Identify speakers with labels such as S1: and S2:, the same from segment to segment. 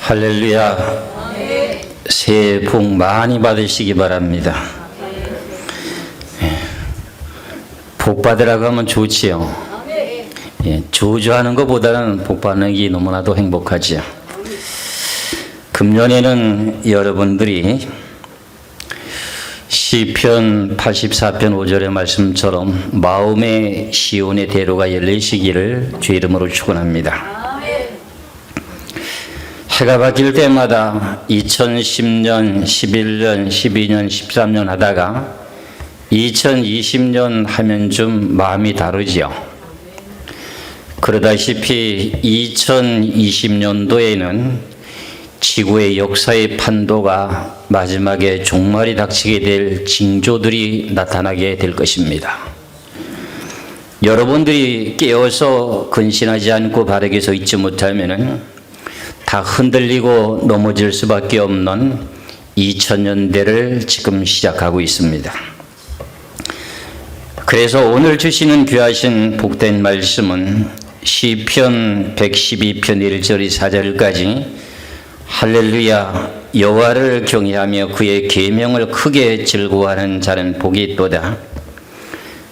S1: 할렐루야. 새해 복 많이 받으시기 바랍니다. 복 받으라고 하면 좋지요. 저주하는 것보다는 복 받는 게 너무나도 행복하지요. 금년에는 여러분들이 시편 84편 5절의 말씀처럼 마음의 시온의 대로가 열리시기를 주 이름으로 축원합니다. 해가 바뀔 때마다 2010년, 11년, 12년, 13년 하다가 2020년 하면 좀 마음이 다르지요. 그러다시피 2020년도에는 지구의 역사의 판도가 마지막에 종말이 닥치게 될 징조들이 나타나게 될 것입니다. 여러분들이 깨어서 근신하지 않고 바르게 서 있지 못하면은 다 흔들리고 넘어질 수밖에 없는 2000년대를 지금 시작하고 있습니다. 그래서 오늘 주시는 귀하신 복된 말씀은 시편 112편 1절 4절까지 할렐루야 여호와를 경외하며 그의 계명을 크게 즐거워하는 자는 복이 있도다.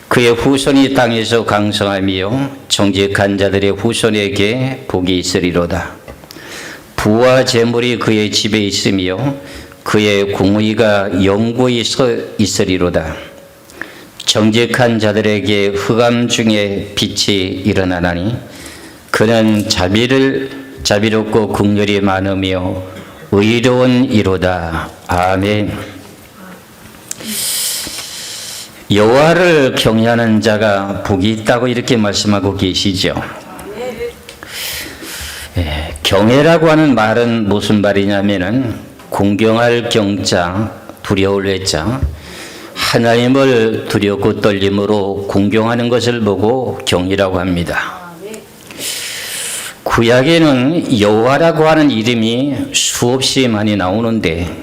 S1: 그의 후손이 땅에서 강성하며 정직한 자들의 후손에게 복이 있으리로다. 부와 재물이 그의 집에 있으며 그의 공의가 영구히 서 있으리로다. 정직한 자들에게 흑암 중에 빛이 일어나나니 그는 자비롭고 긍휼이 많으며 의로운 이로다. 아멘. 여호와를 경외하는 자가 복이 있다고 이렇게 말씀하고 계시죠. 경외라고 하는 말은 무슨 말이냐면은 공경할 경자, 두려울 외자, 하나님을 두렵고 떨림으로 공경하는 것을 보고 경이라고 합니다. 구약에는 여호와라고 하는 이름이 수없이 많이 나오는데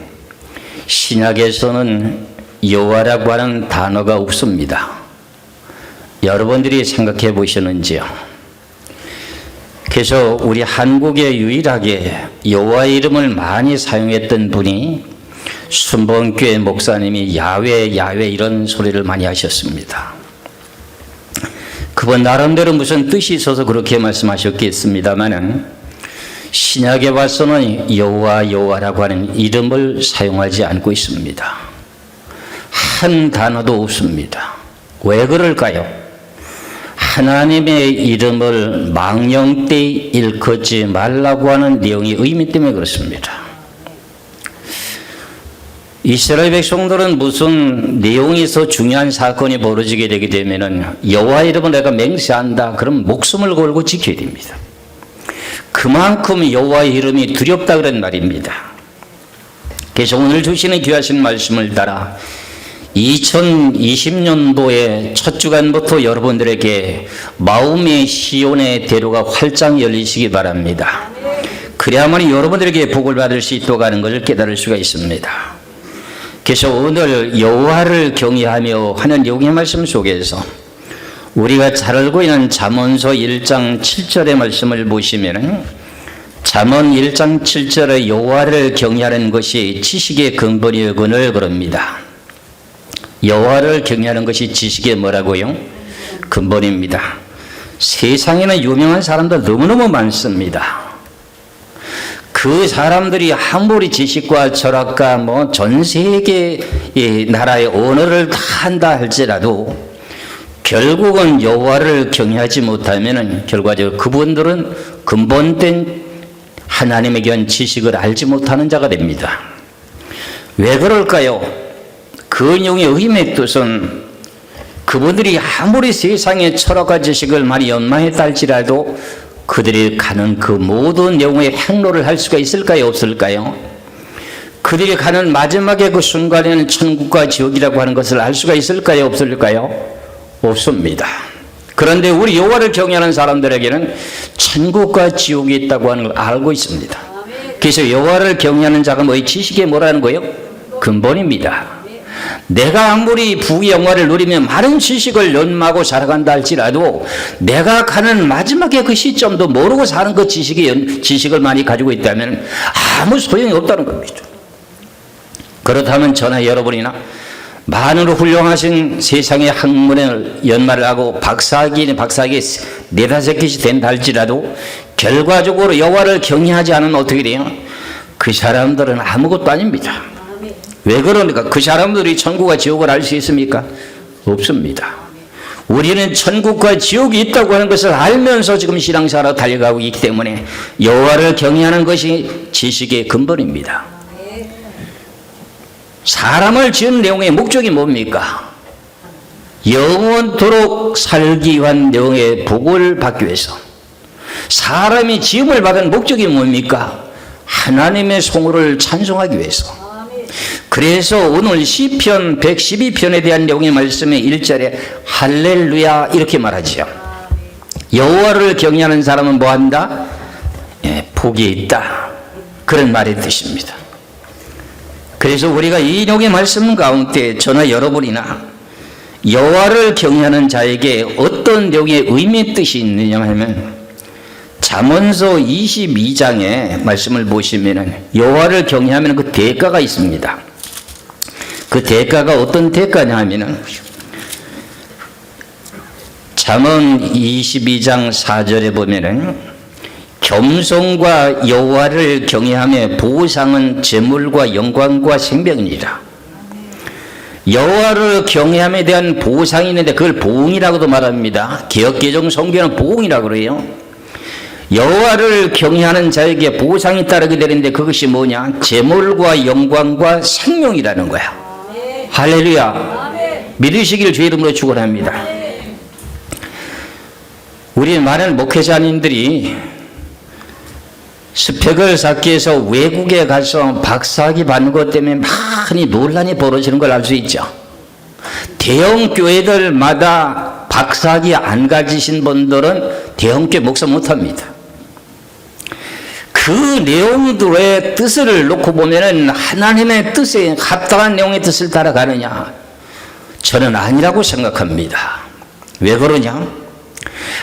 S1: 신약에서는 여호와라고 하는 단어가 없습니다. 여러분들이 생각해 보시는지요? 그래서 우리 한국에 유일하게 여호와의 이름을 많이 사용했던 분이 순복음교회 목사님이 야훼 이런 소리를 많이 하셨습니다. 그분 나름대로 무슨 뜻이 있어서 그렇게 말씀하셨겠습니다마는 신약에 봐서는 여호와라고 하는 이름을 사용하지 않고 있습니다. 한 단어도 없습니다. 왜 그럴까요? 하나님의 이름을 망령되이 일컫지 말라고 하는 내용의 의미 때문에 그렇습니다. 이스라엘 백성들은 무슨 내용이 있어 중요한 사건이 벌어지게 되게 되면은 여호와 이름을 내가 맹세한다. 그럼 목숨을 걸고 지켜야 됩니다. 그만큼 여호와의 이름이 두렵다 그런 말입니다. 그래서 오늘 주시는 귀하신 말씀을 따라 2020년도의 첫 주간부터 여러분들에게 마음의 시온의 대로가 활짝 열리시기 바랍니다. 그래야만 여러분들에게 복을 받을 수 있도록 하는 것을 깨달을 수가 있습니다. 그래서 오늘 여호와를 경외하며 하는 내용의 말씀 속에서 우리가 잘 알고 있는 잠언서 1장 7절의 말씀을 보시면은 잠언 1장 7절의 여호와를 경외하는 것이 지식의 근본이거늘 그럽니다. 여호와를 경외하는 것이 지식의 뭐라고요? 근본입니다. 세상에는 유명한 사람들 너무너무 많습니다. 그 사람들이 아무리 지식과 철학과 전 세계의 나라의 언어를 다 한다 할지라도 결국은 여호와를 경외하지 못하면은 결과적으로 그분들은 근본된 하나님에 대한 지식을 알지 못하는 자가 됩니다. 왜 그럴까요? 그 내용의 의미의 뜻은 그분들이 아무리 세상의 철학과 지식을 많이 연마했다 할지라도 그들이 가는 그 모든 내용의 행로를 할 수가 있을까요? 없을까요? 그들이 가는 마지막의 그 순간에는 천국과 지옥이라고 하는 것을 알 수가 있을까요? 없을까요? 없습니다. 그런데 우리 여호와를 경외하는 사람들에게는 천국과 지옥이 있다고 하는 걸 알고 있습니다. 그래서 여호와를 경외하는 자가 지식의 뭐라는 거예요? 근본입니다. 내가 아무리 부귀영화를 누리며 많은 지식을 연마하고 살아간다 할지라도 내가 가는 마지막에 그 시점도 모르고 사는 그 지식을 많이 가지고 있다면 아무 소용이 없다는 겁니다. 그렇다면 저나 여러분이나 많은 훌륭하신 세상의 학문을 연마를 하고 박사학위 네다섯 개씩 된다 할지라도 결과적으로 여호와를 경외하지 않으면 어떻게 돼요? 그 사람들은 아무것도 아닙니다. 왜 그러니까? 그 사람들이 천국과 지옥을 알 수 있습니까? 없습니다. 우리는 천국과 지옥이 있다고 하는 것을 알면서 지금 신앙생활로 달려가고 있기 때문에 여호와를 경외하는 것이 지식의 근본입니다. 사람을 지은 내용의 목적이 뭡니까? 영원토록 살기 위한 내용의 복을 받기 위해서. 사람이 지음을 받은 목적이 뭡니까? 하나님의 성호를 찬송하기 위해서. 그래서 오늘 시편 112편에 대한 내용의 말씀의 1절에 할렐루야 이렇게 말하지요. 여호와를 경외하는 사람은 뭐한다? 복이 있다. 그런 말의 뜻입니다. 그래서 우리가 이 내용의 말씀 가운데 저나 여러분이나 여호와를 경외하는 자에게 어떤 내용의 의미의 뜻이 있느냐 하면 잠언서 22장의 말씀을 보시면 여호와를 경외하면 그 대가가 있습니다. 그 대가가 어떤 대가냐 하면 잠언 22장 4절에 보면은 겸손과 여호와를 경외하며 보상은 재물과 영광과 생명이니라. 여호와를 경외함에 대한 보상이 있는데 그걸 보응이라고도 말합니다. 개역개정 성경은 보응이라고 그래요. 여호와를 경외하는 자에게 보상이 따르게 되는데 그것이 뭐냐? 재물과 영광과 생명이라는 거야. 할렐루야. 믿으시길 주의 이름으로 축원합니다. 우리 많은 목회자님들이 스펙을 쌓기 위해서 외국에 가서 박사학위 받는 것 때문에 많이 논란이 벌어지는 걸 알 수 있죠. 대형 교회들마다 박사학위 안 가지신 분들은 대형교회 목사 못합니다. 그 내용들의 뜻을 놓고 보면은 하나님의 뜻에 합당한 내용의 뜻을 따라가느냐? 저는 아니라고 생각합니다. 왜 그러냐?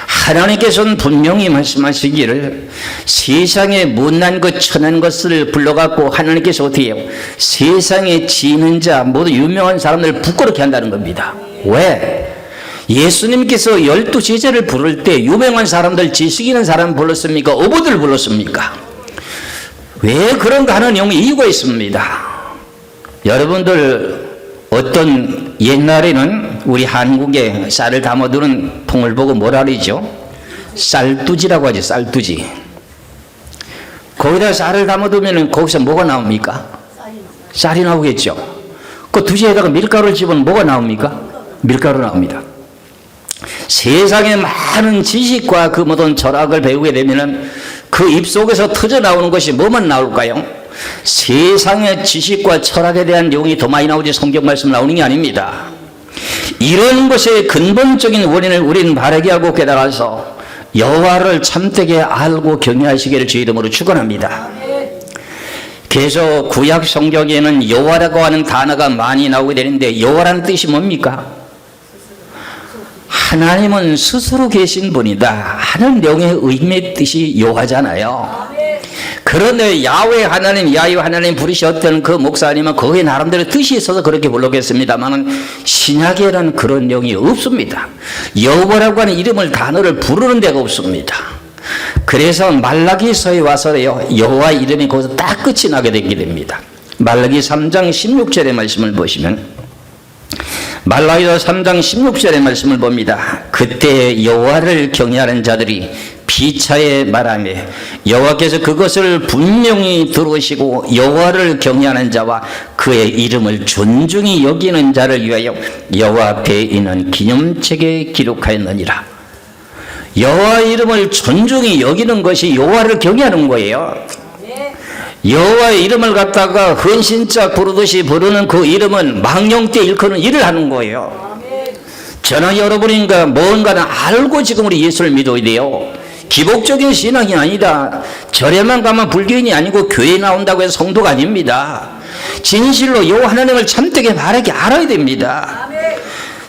S1: 하나님께서는 분명히 말씀하시기를 세상에 못난 것 천한 것을 불러갖고 하나님께서 어떻게 해요? 세상에 지는 자 모두 유명한 사람들을 부끄럽게 한다는 겁니다. 왜? 예수님께서 12 제자를 부를 때 유명한 사람들 지식 있는 사람 불렀습니까? 어부들 불렀습니까? 왜 그런가 하는 내용의 이유가 있습니다. 여러분들 어떤 옛날에는 우리 한국에 쌀을 담아두는 통을 보고 뭐라 그러죠? 쌀두지라고 하죠. 쌀두지. 거기다 쌀을 담아두면 거기서 뭐가 나옵니까? 쌀이 나오겠죠. 그 두지에다가 밀가루를 집으면 뭐가 나옵니까? 밀가루 나옵니다. 세상에 많은 지식과 그 모든 철학을 배우게 되면은 그 입속에서 터져 나오는 것이 뭐만 나올까요? 세상의 지식과 철학에 대한 내용이 더 많이 나오지 성경 말씀 나오는 게 아닙니다. 이런 것의 근본적인 원인을 우리는 바르게 알고 깨달아서 여호와를 참되게 알고 경외하시기를 주의 이름으로 축원합니다. 그래서 구약 성경에는 여호와라고 하는 단어가 많이 나오게 되는데 여호와라는 뜻이 뭡니까? 하나님은 스스로 계신 분이다 하는 내용의 의미의 뜻이 여호와잖아요. 그런데 야훼 하나님 부르셨던 그 목사님은 거기에 나름대로 뜻이 있어서 그렇게 불렀겠습니다만 신약에는 그런 내용이 없습니다. 여호와라고 하는 이름을 단어를 부르는 데가 없습니다. 그래서 말라기서에 와서요 여호와 이름이 거기서 딱 끝이 나게 되게 됩니다. 말라기 3장 16절의 말씀을 보시면 말라기서 3장 16절의 말씀을 봅니다. 그때 여호와를 경외하는 자들이 피차에 말하며 여호와께서 그것을 분명히 들으시고 여호와를 경외하는 자와 그의 이름을 존중히 여기는 자를 위하여 여호와 앞에 있는 기념책에 기록하였느니라. 여호와 이름을 존중히 여기는 것이 여호와를 경외하는 거예요. 여호와의 이름을 갖다가 헌신자 부르듯이 부르는 그 이름은 망령때 일컫는 일을 하는 거예요. 저는 여러분인가 뭔가는 알고 지금 우리 예수를 믿어야 돼요. 기복적인 신앙이 아니다. 절에만 가면 불교인이 아니고 교회에 나온다고 해서 성도가 아닙니다. 진실로 여호와 하나님을 참되게 바르게 알아야 됩니다.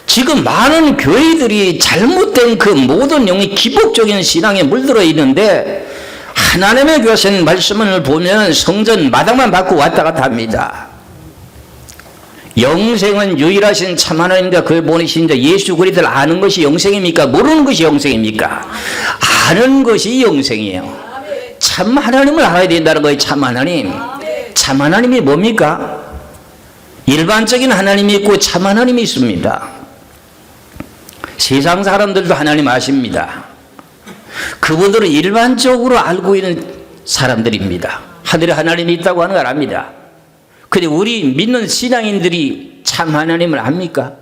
S1: 지금 많은 교회들이 잘못된 그 모든 내용이 기복적인 신앙에 물들어 있는데 하나님의 교하신 말씀을 보면 성전 마당만 받고 왔다 갔다 합니다. 영생은 유일하신 참 하나님과 그를 보내신 자 예수 그리스도를 아는 것이 영생입니까? 모르는 것이 영생입니까? 아는 것이 영생이에요. 참 하나님을 알아야 된다는 거예요. 참 하나님. 참 하나님이 뭡니까? 일반적인 하나님이 있고 참 하나님이 있습니다. 세상 사람들도 하나님 아십니다. 그분들은 일반적으로 알고 있는 사람들입니다. 하늘에 하나님이 있다고 하는 걸 압니다. 근데 우리 믿는 신앙인들이 참 하나님을 압니까?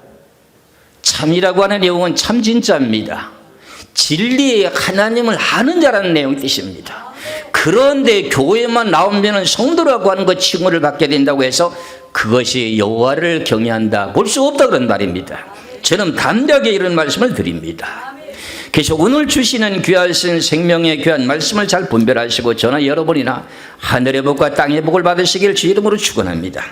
S1: 참이라고 하는 내용은 참 진짜입니다. 진리의 하나님을 아는 자라는 내용의 뜻입니다. 그런데 교회만 나오면 성도라고 하는 것 칭호를 받게 된다고 해서 그것이 여호와를 경외한다 볼 수 없다 그런 말입니다. 저는 담대하게 이런 말씀을 드립니다. 그래서 오늘 주시는 귀하신 생명의 귀한 말씀을 잘 분별하시고 저나 여러분이나 하늘의 복과 땅의 복을 받으시길 주 이름으로 축원합니다.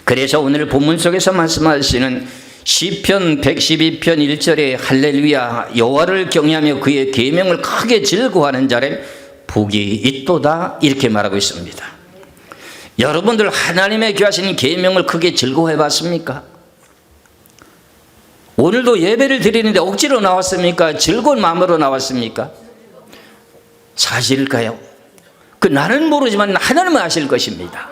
S1: 그래서 오늘 본문 속에서 말씀하시는 시편 112편 1절에 할렐루야 여호와를 경외하며 그의 계명을 크게 즐거워하는 자를 복이 있도다 이렇게 말하고 있습니다. 여러분들 하나님의 귀하신 계명을 크게 즐거워해 봤습니까? 오늘도 예배를 드리는데 억지로 나왔습니까? 즐거운 마음으로 나왔습니까? 사실일까요? 그 나는 모르지만 하나님은 아실 것입니다.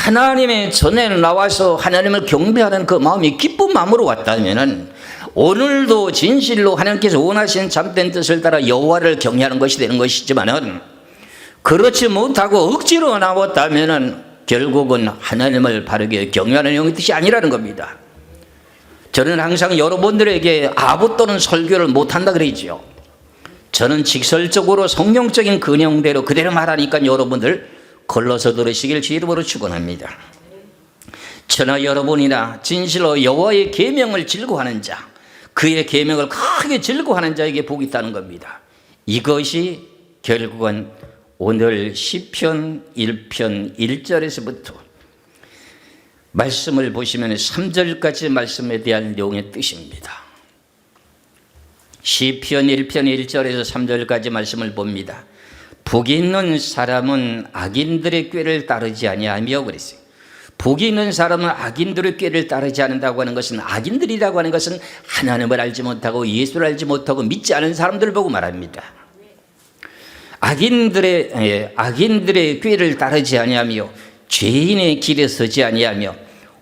S1: 하나님의 전에 나와서 하나님을 경배하는 그 마음이 기쁜 마음으로 왔다면 오늘도 진실로 하나님께서 원하신 참된 뜻을 따라 여호와를 경외하는 것이 되는 것이지만은 그렇지 못하고 억지로 나왔다면 결국은 하나님을 바르게 경외하는 영의 뜻이 아니라는 겁니다. 저는 항상 여러분들에게 아부 또는 설교를 못한다 그러지요. 저는 직설적으로 성경적인 그 내용대로 그대로 말하니까 여러분들 걸러서 들으시길 주 이름으로 축원합니다. 저나 여러분이나 진실로 여호와의 계명을 즐거워하는 자, 그의 계명을 크게 즐거워하는 자에게 복이 있다는 겁니다. 이것이 결국은 오늘 시편 1편 1절에서부터 말씀을 보시면 3절까지 말씀에 대한 내용의 뜻입니다. 시편 1편 1절에서 3절까지 말씀을 봅니다. 복이 있는 사람은 악인들의 꾀를 따르지 아니하며 그랬어요. 복이 있는 사람은 악인들의 꾀를 따르지 않는다고 하는 것은 악인들이라고 하는 것은 하나님을 알지 못하고 예수를 알지 못하고 믿지 않은 사람들을 보고 말합니다. 악인들의 꾀를 따르지 아니하며 죄인의 길에 서지 아니하며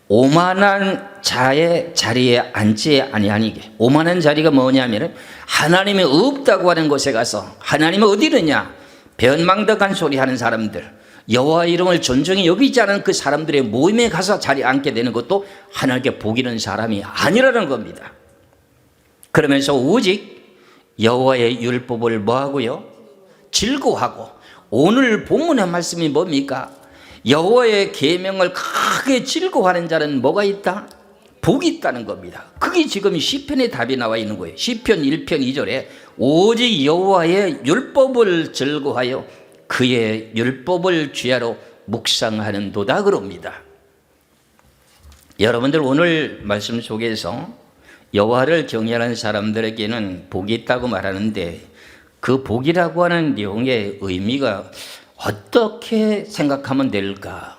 S1: 오만한 자의 자리에 앉지 아니하니게. 오만한 자리가 뭐냐면 하나님이 없다고 하는 곳에 가서 하나님이 어디 있느냐 변망덕한 소리 하는 사람들, 여호와 이름을 존중히 여기지 않은 그 사람들의 모임에 가서 자리에 앉게 되는 것도 하나님께 복 있는 사람이 아니라는 겁니다. 그러면서 오직 여호와의 율법을 뭐하고요? 즐거워하고. 오늘 본문의 말씀이 뭡니까? 여호와의 계명을 크게 즐거워하는 자는 뭐가 있다? 복이 있다는 겁니다. 그게 지금 시편의 답이 나와 있는 거예요. 시편 1편 2절에 오직 여호와의 율법을 즐거워하여 그의 율법을 주야로 묵상하는 도다 그럽니다. 여러분들 오늘 말씀 속에서 여호와를 경외하는 사람들에게는 복이 있다고 말하는데 그 복이라고 하는 내용의 의미가 어떻게 생각하면 될까?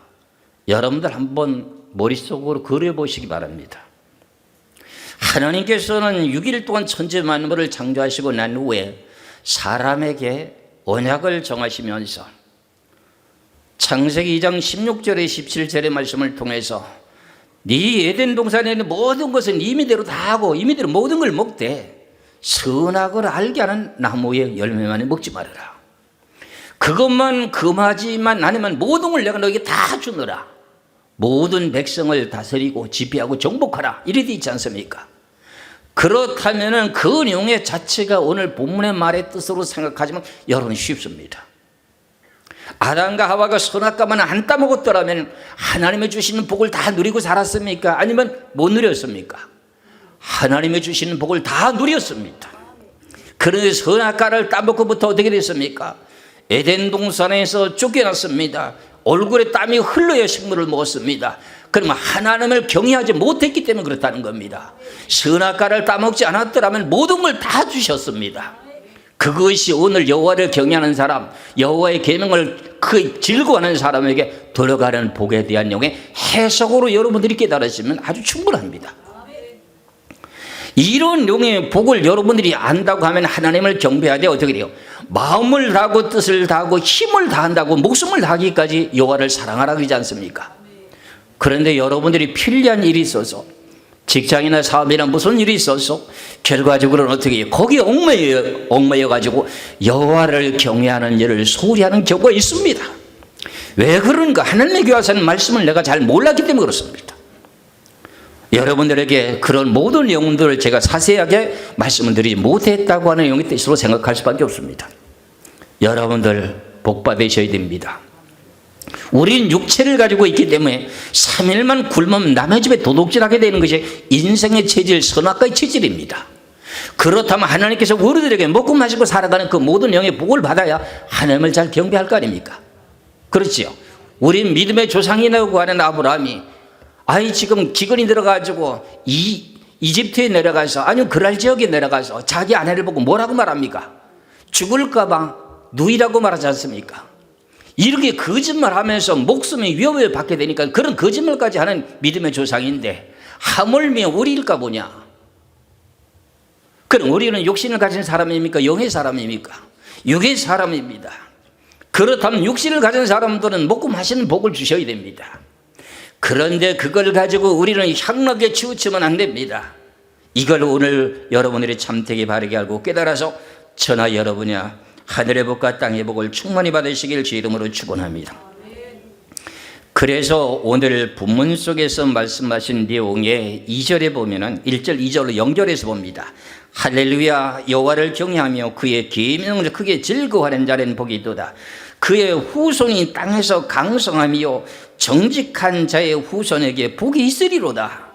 S1: 여러분들 한번 머릿속으로 그려보시기 바랍니다. 하나님께서는 6일 동안 천지 만물을 창조하시고 난 후에 사람에게 언약을 정하시면서 창세기 2장 16절에 17절의 말씀을 통해서 네 에덴 동산에 있는 모든 것은 임의대로 다 하고 임의대로 모든 걸 먹되 선악을 알게 하는 나무의 열매만 먹지 말아라. 그것만 금하지만 아니면 모든 걸 내가 너에게 다 주노라. 모든 백성을 다스리고 지배하고 정복하라. 이래 돼 있지 않습니까? 그렇다면 그 내용의 자체가 오늘 본문의 말의 뜻으로 생각하지만 여러분 쉽습니다. 아담과 하와가 선악과만 안 따먹었더라면 하나님의 주시는 복을 다 누리고 살았습니까? 아니면 못 누렸습니까? 하나님의 주시는 복을 다 누렸습니다. 그런데 선악과를 따먹고부터 어떻게 됐습니까? 에덴 동산에서 쫓겨났습니다. 얼굴에 땀이 흘러야 식물을 먹었습니다. 그러면 하나님을 경외하지 못했기 때문에 그렇다는 겁니다. 선악과를 따먹지 않았더라면 모든 걸 다 주셨습니다. 그것이 오늘 여호와를 경외하는 사람, 여호와의 계명을 그 즐거워하는 사람에게 들어가는 복에 대한 용의 해석으로 여러분들이 깨달으시면 아주 충분합니다. 이런 용의 복을 여러분들이 안다고 하면 하나님을 경배하되 어떻게 돼요? 마음을 다하고 뜻을 다하고 힘을 다한다고 목숨을 다하기까지 여호와를 사랑하라 그러지 않습니까? 그런데 여러분들이 필요한 일이 있어서 직장이나 사업이나 무슨 일이 있어서 결과적으로는 어떻게 해요? 거기에 얽매여 가지고 여호와를 경외하는 일을 소홀히 하는 경우가 있습니다. 왜 그런가? 하나님의 교하사는 말씀을 내가 잘 몰랐기 때문에 그렇습니다. 여러분들에게 그런 모든 영들을 제가 자세하게 말씀을 드리지 못했다고 하는 영의 뜻으로 생각할 수밖에 없습니다. 여러분들 복 받으셔야 됩니다. 우리는 육체를 가지고 있기 때문에 3일만 굶으면 남의 집에 도둑질하게 되는 것이 인생의 체질, 선악과의 체질입니다. 그렇다면 하나님께서 우리들에게 먹고 마시고 살아가는 그 모든 영의 복을 받아야 하나님을 잘 경배할 거 아닙니까? 그렇지요. 우리 믿음의 조상이라고 하는 아브라함이 지금 기근이 들어가지고 이집트에 내려가서 아니면 그랄 지역에 내려가서 자기 아내를 보고 뭐라고 말합니까? 죽을까 봐 누이라고 말하지 않습니까? 이렇게 거짓말하면서 목숨의 위협을 받게 되니까 그런 거짓말까지 하는 믿음의 조상인데 하물며 우리일까 보냐? 그럼 우리는 육신을 가진 사람입니까? 영의 사람입니까? 육의 사람입니다. 그렇다면 육신을 가진 사람들은 먹고 마시는 복을 주셔야 됩니다. 그런데 그걸 가지고 우리는 향락에 치우치면 안 됩니다. 이걸 오늘 여러분들이 참되게 바르게 알고 깨달아서 저나 여러분이야 하늘의 복과 땅의 복을 충만히 받으시길 주 이름으로 축원합니다. 그래서 오늘 본문 속에서 말씀하신 내용의 2절에 보면은 1절, 2절로 연결해서 봅니다. 할렐루야, 여호와를 경외하며 그의 계명을 크게 즐거워하는 자는 복이 있도다. 그의 후손이 땅에서 강성하며 정직한 자의 후손에게 복이 있으리로다.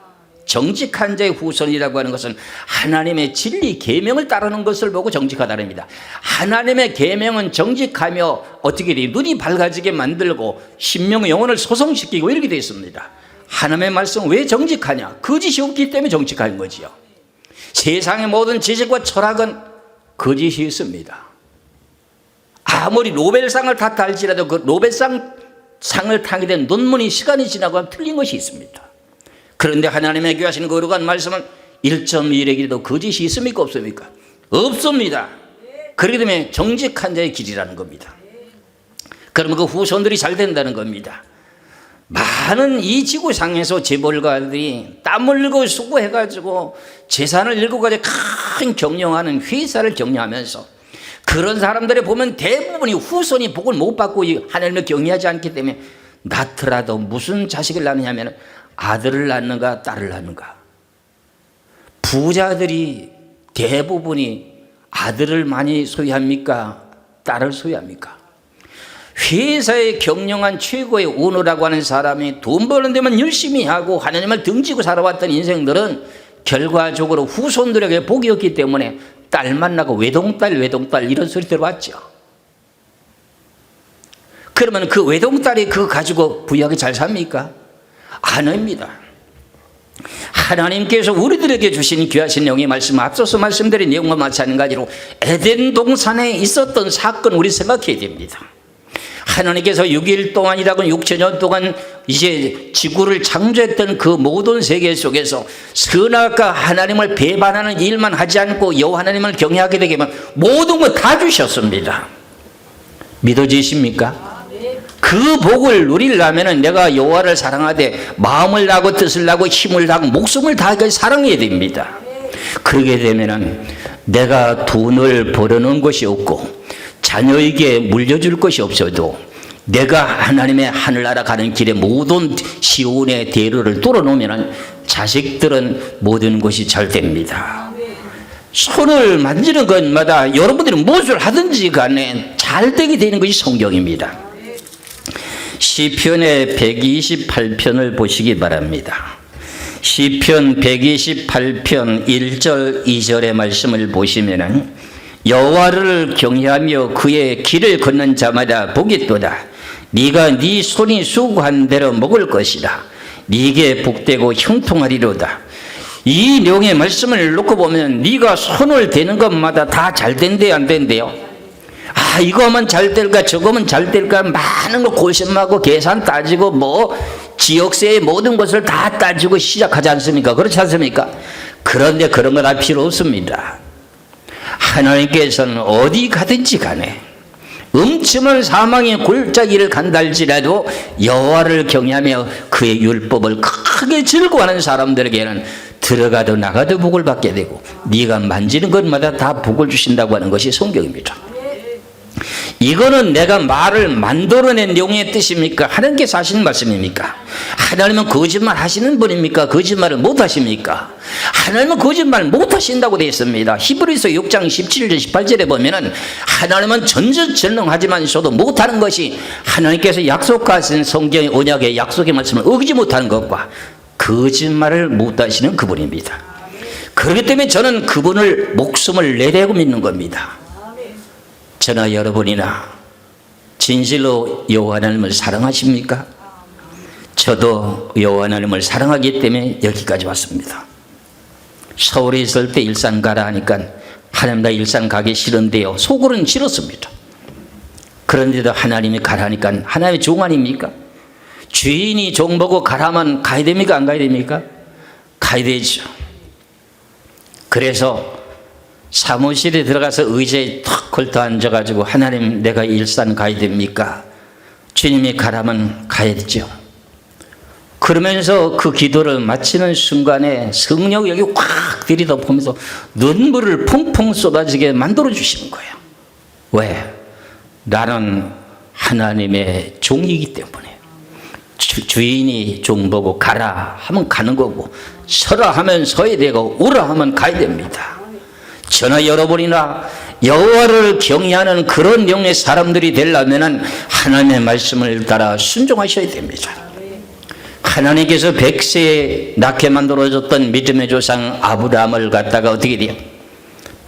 S1: 정직한 자의 후손이라고 하는 것은 하나님의 진리 계명을 따르는 것을 보고 정직하다랍니다. 하나님의 계명은 정직하며 어떻게 돼요? 눈이 밝아지게 만들고 심령 영혼을 소성시키고 이렇게 되어 있습니다. 하나님의 말씀은 왜 정직하냐? 거짓이 없기 때문에 정직한 거지요. 세상의 모든 지식과 철학은 거짓이 있습니다. 아무리 노벨상을 탔다 할지라도 그 노벨상을 타게 된 논문이 시간이 지나고 하면 틀린 것이 있습니다. 그런데 하나님의 교하시는 거룩한 말씀은 1.1에게도 거짓이 있습니까? 없습니까? 없습니다. 그렇기 때문에 정직한 자의 길이라는 겁니다. 그러면 그 후손들이 잘 된다는 겁니다. 많은 이 지구상에서 재벌가들이 땀 흘리고 수고해가지고 재산을 읽어가지고 큰 경영하는 회사를 경영하면서 그런 사람들을 보면 대부분이 후손이 복을 못 받고 하나님을 경외하지 않기 때문에 낳더라도 무슨 자식을 낳느냐면 아들을 낳는가 딸을 낳는가. 부자들이 대부분이 아들을 많이 소유합니까? 딸을 소유합니까? 회사에 경영한 최고의 오너라고 하는 사람이 돈 버는 데만 열심히 하고 하나님을 등지고 살아왔던 인생들은 결과적으로 후손들에게 복이 없기 때문에 딸 만나고 외동딸 이런 소리 들어왔죠. 그러면 그 외동딸이 그거 가지고 부유하게 잘 삽니까? 아닙니다. 하나님께서 우리들에게 주신 귀하신 영의 말씀, 앞서서 말씀드린 내용과 마찬가지로 에덴 동산에 있었던 사건 우리 생각해야 됩니다. 하나님께서 6일 동안이라고 6천년 동안 이제 지구를 창조했던 그 모든 세계 속에서 선악과 하나님을 배반하는 일만 하지 않고 여호와 하나님을 경외하게 되면 모든 걸 다 주셨습니다. 믿어지십니까? 그 복을 누리려면 내가 여호와를 사랑하되 마음을 다하고 뜻을 다하고 힘을 다하고 목숨을 다하게 사랑해야 됩니다. 그러게 되면 내가 돈을 벌어놓은 것이 없고 자녀에게 물려줄 것이 없어도 내가 하나님의 하늘나라 가는 길에 모든 시온의 대로를 뚫어놓으면 자식들은 모든 것이 잘 됩니다. 손을 만지는 것마다 여러분들이 무엇을 하든지 간에 잘 되게 되는 것이 성경입니다. 시편의 128편을 보시기 바랍니다. 시편 128편 1절 2절의 말씀을 보시면은 여호와를 경외하며 그의 길을 걷는 자마다 복이 있도다. 네가 네 손이 수고한 대로 먹을 것이라. 네게 복되고 형통하리로다. 이 내용의 말씀을 놓고 보면 네가 손을 대는 것마다 다 잘 된대요, 안 된대요? 아, 이거만 잘 될까 저거만 잘 될까 많은 거 고심하고 계산 따지고 뭐 지역세의 모든 것을 다 따지고 시작하지 않습니까? 그렇지 않습니까? 그런데 그런 거 다 필요 없습니다. 하나님께서는 어디 가든지 간에 음침한 사망의 골짜기를 간다 할지라도 여호와를 경외하며 그의 율법을 크게 즐거워하는 사람들에게는 들어가도 나가도 복을 받게 되고 네가 만지는 것마다 다 복을 주신다고 하는 것이 성경입니다. 이거는 내가 말을 만들어낸 내용의 뜻입니까? 하나님께서 하시는 말씀입니까? 하나님은 거짓말 하시는 분입니까? 거짓말을 못 하십니까? 하나님은 거짓말 못 하신다고 되어 있습니다. 히브리서 6장 17절 18절에 보면은 하나님은 전전전능하지만서도 못하는 것이 하나님께서 약속하신 성경의 언약의 약속의 말씀을 어기지 못하는 것과 거짓말을 못 하시는 그분입니다. 그렇기 때문에 저는 그분을 목숨을 내대고 믿는 겁니다. 저나 여러분이나 진실로 여호와 하나님을 사랑하십니까? 저도 여호와 하나님을 사랑하기 때문에 여기까지 왔습니다. 서울에 있을 때 일산 가라 하니까 하나님 나 일산 가기 싫은데요. 속으로는 싫었습니다. 그런데도 하나님이 가라니까 하나님의 종 아닙니까? 주인이 종 보고 가라면 가야 됩니까? 안 가야 됩니까? 가야 되죠. 그래서 사무실에 들어가서 의자에 탁 걸터 앉아가지고 하나님 내가 일산 가야 됩니까? 주님이 가라면 가야죠. 그러면서 그 기도를 마치는 순간에 성령이 여기 확 들이덮으면서 눈물을 펑펑 쏟아지게 만들어 주시는 거예요. 왜? 나는 하나님의 종이기 때문에. 주인이 종 보고 가라 하면 가는 거고 서라 하면 서야 되고 오라 하면 가야 됩니다. 저나 여러분이나 여호와를 경외하는 그런 영의 사람들이 되려면 하나님의 말씀을 따라 순종하셔야 됩니다. 하나님께서 100세에 낳게 만들어줬던 믿음의 조상 아브라함을 갖다가 어떻게 돼요?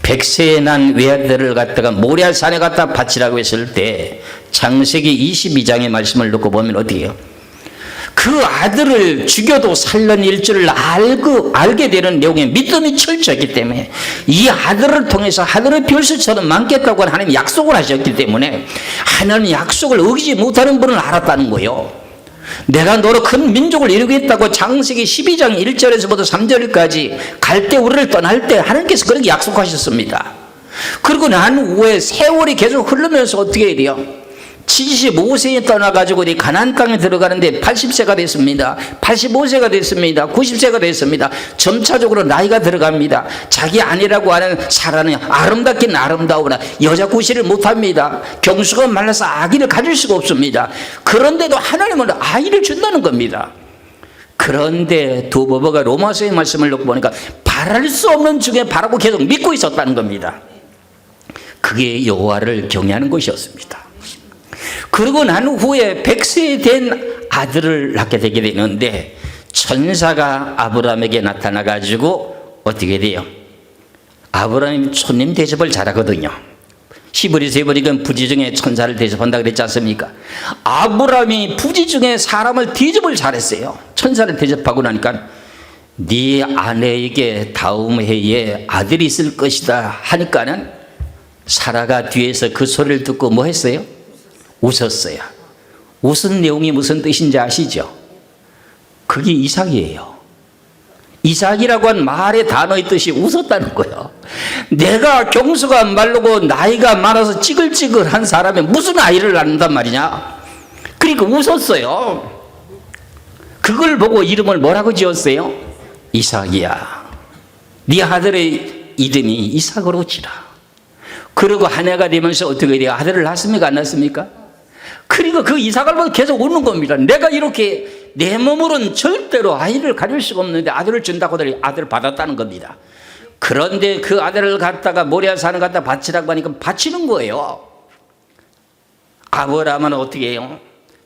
S1: 100세에 난 외아들을 갖다가 모리아산에 갖다 바치라고 했을 때 창세기 22장의 말씀을 놓고 보면 어떻게 해요? 그 아들을 죽여도 살려낼 줄을 알게 되는 내용의 믿음이 철저했기 때문에 이 아들을 통해서 하늘의 별수처럼 많겠다고 하나님 약속을 하셨기 때문에 하나님 약속을 어기지 못하는 분을 알았다는 거예요. 내가 너로 큰 민족을 이루겠다고 창세기 12장 1절에서부터 3절까지 갈 때 우리를 떠날 때 하나님께서 그렇게 약속하셨습니다. 그리고 난 후에 세월이 계속 흐르면서 어떻게 해야 돼요? 75세에 떠나가지고 가나안 땅에 들어가는데 80세가 됐습니다. 85세가 됐습니다. 90세가 됐습니다. 점차적으로 나이가 들어갑니다. 자기 아내라고 하는 사라는 아름답긴 아름다우나 여자 구실을 못합니다. 경수가 말라서 아기를 가질 수가 없습니다. 그런데도 하나님은 아이를 준다는 겁니다. 그런데 두보보가 로마서의 말씀을 놓고 보니까 바랄 수 없는 중에 바라고 계속 믿고 있었다는 겁니다. 그게 여호와를 경외하는 것이었습니다. 그리고 난 후에 100세 된 아들을 낳게 되게 되는데 천사가 아브라함에게 나타나가지고 어떻게 돼요? 아브라함이 손님 대접을 잘하거든요. 히브리서에 보니까 부지 중에 천사를 대접한다 그랬지 않습니까? 아브라함이 부지 중에 사람을 대접을 잘했어요. 천사를 대접하고 나니까 네 아내에게 다음 해에 아들이 있을 것이다 하니까는 사라가 뒤에서 그 소리를 듣고 뭐 했어요? 웃었어요. 웃은 내용이 무슨 뜻인지 아시죠? 그게 이삭이에요. 이삭이라고 한 말의 단어의 뜻이 웃었다는 거예요. 내가 경수가 마르고 나이가 많아서 찌글찌글한 사람이 무슨 아이를 낳는단 말이냐? 그러니까 웃었어요. 그걸 보고 이름을 뭐라고 지었어요? 이삭이야. 네 아들의 이름이 이삭으로 지라. 그리고 한 해가 되면서 어떻게 돼요? 아들을 낳습니까? 안 낳습니까? 그리고 그 이삭을 보고 계속 웃는 겁니다. 내가 이렇게 내 몸으로는 절대로 아이를 가질 수가 없는데 아들을 준다고 하더니 아들을 받았다는 겁니다. 그런데 그 아들을 갖다가 모리아산을 갖다 바치라고 하니까 바치는 거예요. 아브라함은 어떻게 해요?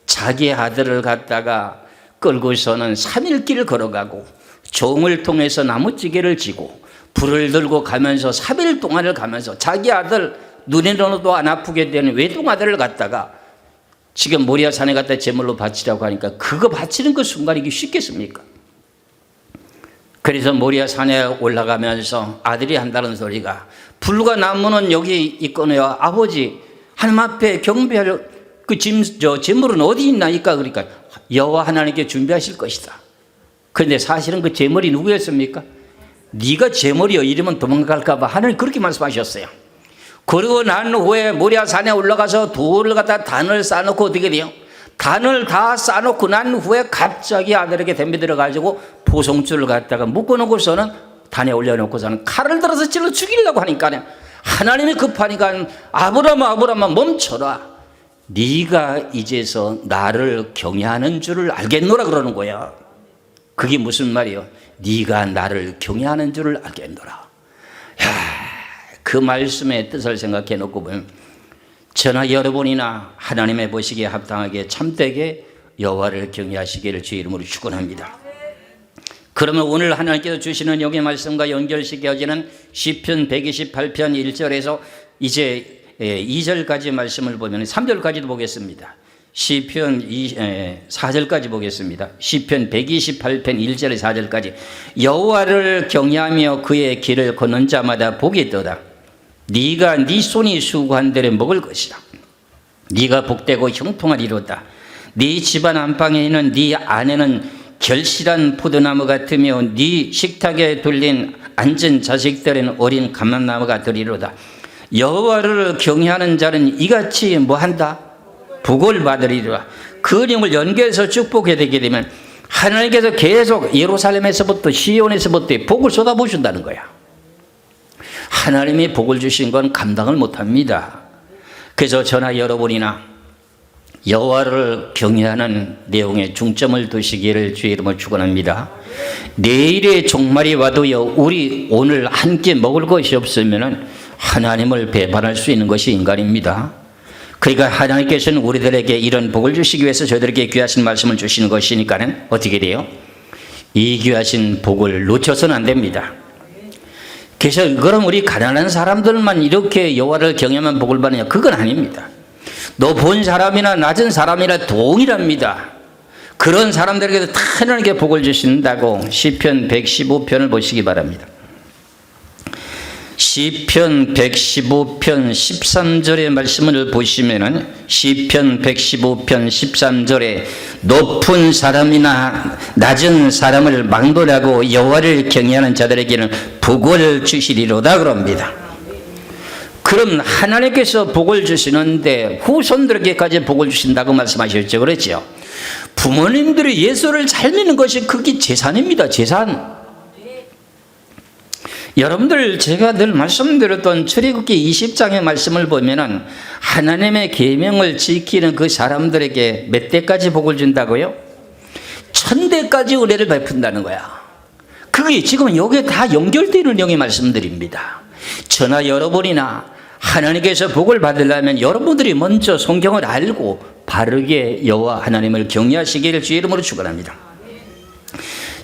S1: 자기 아들을 갖다가 끌고서는 3일 길을 걸어가고 종을 통해서 나무찌개를 지고 불을 들고 가면서 3일 동안을 가면서 자기 아들 눈에도 안 아프게 되는 외동아들을 갖다가 지금 모리아 산에 갔다 제물로 바치라고 하니까 그거 바치는 그 순간이 쉽겠습니까? 그래서 모리아 산에 올라가면서 아들이 한다는 소리가 불과 나무는 여기 있거니와 아버지 하나님 앞에 경배할 그 제물은 어디 있나이까? 그러니까 여호와 하나님께 준비하실 것이다. 그런데 사실은 그 제물이 누구였습니까? 네가 제물이여 이러면 도망갈까 봐 하나님 그렇게 말씀하셨어요. 그러고 난 후에 모리아 산에 올라가서 돌을 갖다 단을 쌓아놓고 어떻게 돼요? 단을 다 쌓아놓고 난 후에 갑자기 아들에게 덤벼들어 가지고 보송줄을 갖다가 묶어놓고서는 단에 올려놓고서는 칼을 들어서 찔러 죽이려고 하니까 하나님이 급하니까 아브라함아 멈춰라. 네가 이제서 나를 경외하는 줄을 알겠노라 그러는 거야. 그게 무슨 말이요? 네가 나를 경외하는 줄을 알겠노라. 그 말씀의 뜻을 생각해 놓고 보면 저나 여러분이나 하나님의 보시기에 합당하게 참되게 여호와를 경외하시기를 주의 이름으로 축원합니다. 그러면 오늘 하나님께서 주시는 여기 말씀과 연결시켜지는 시편 128편 1절에서 이제 2절까지 말씀을 보면 3절까지도 보겠습니다. 시편 4절까지 보겠습니다. 시편 128편 1절에 4절까지 여호와를 경외하며 그의 길을 걷는 자마다 복이 있도다. 네가 네 손이 수고한 대로 먹을 것이다. 네가 복되고 형통하리로다. 네 집안 안방에 있는 네 아내는 결실한 포도나무 같으며 네 식탁에 둘린 앉은 자식들은 어린 감람나무가 되리로다. 여호와를 경외하는 자는 이같이 뭐한다? 복을 받으리라. 그 내용을 연결해서 축복해 되게 되면 하나님께서 계속 예루살렘에서부터 시온에서부터 복을 쏟아부으신다는 거야. 하나님이 복을 주신 건 감당을 못합니다. 그래서 저나 여러분이나 여호와를 경외하는 내용에 중점을 두시기를 주의 이름으로 축원합니다. 내일의 종말이 와도요 우리 오늘 한 끼 먹을 것이 없으면 하나님을 배반할 수 있는 것이 인간입니다. 그러니까 하나님께서는 우리들에게 이런 복을 주시기 위해서 저희들에게 귀하신 말씀을 주시는 것이니까는 어떻게 돼요? 이 귀하신 복을 놓쳐서는 안 됩니다. 그래서 그럼 우리 가난한 사람들만 이렇게 여호와를 경외하면 복을 받느냐? 그건 아닙니다. 높은 사람이나 낮은 사람이나 동일합니다. 그런 사람들에게도 다 하나님께 복을 주신다고 시편 115편을 보시기 바랍니다. 시편 115편 13절의 말씀을 보시면은 시편 115편 13절에 높은 사람이나 낮은 사람을 막론하고 여호와를 경외하는 자들에게는 복을 주시리로다 그럽니다. 그럼 하나님께서 복을 주시는데 후손들에게까지 복을 주신다고 말씀하셨죠. 그렇죠? 부모님들이 예수를 잘 믿는 것이 그게 재산입니다. 재산. 여러분들 제가 늘 말씀드렸던 출애굽기 20장의 말씀을 보면은 하나님의 계명을 지키는 그 사람들에게 몇 대까지 복을 준다고요? 1000대까지 은혜를 베푼다는 거야. 그게 지금 여기에 다 연결되는 내용의 말씀들입니다. 저나 여러분이나 하나님께서 복을 받으려면 여러분들이 먼저 성경을 알고 바르게 여호와 하나님을 경외하시기를 주의 이름으로 축원합니다.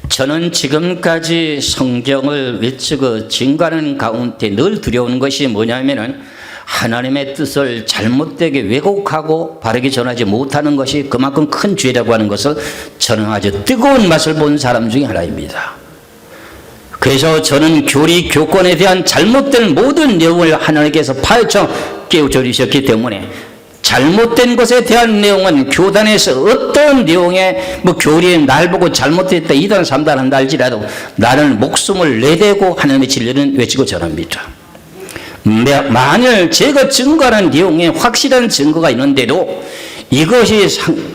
S1: 저는 지금까지 성경을 외치고 증거하는 가운데 늘 두려운 것이 뭐냐면은 하나님의 뜻을 잘못되게 왜곡하고 바르게 전하지 못하는 것이 그만큼 큰 죄라고 하는 것을 저는 아주 뜨거운 맛을 본 사람 중에 하나입니다. 그래서 저는 교리 교권에 대한 잘못된 모든 내용을 하나님께서 파헤쳐 깨우쳐주셨기 때문에 잘못된 것에 대한 내용은 교단에서 어떤 내용의 교리에 날 보고 잘못했다 2단 3단 한다 할지라도 나는 목숨을 내대고 하나님의 진리는 외치고 전합니다. 만일 제가 증거하는 내용에 확실한 증거가 있는데도 이것이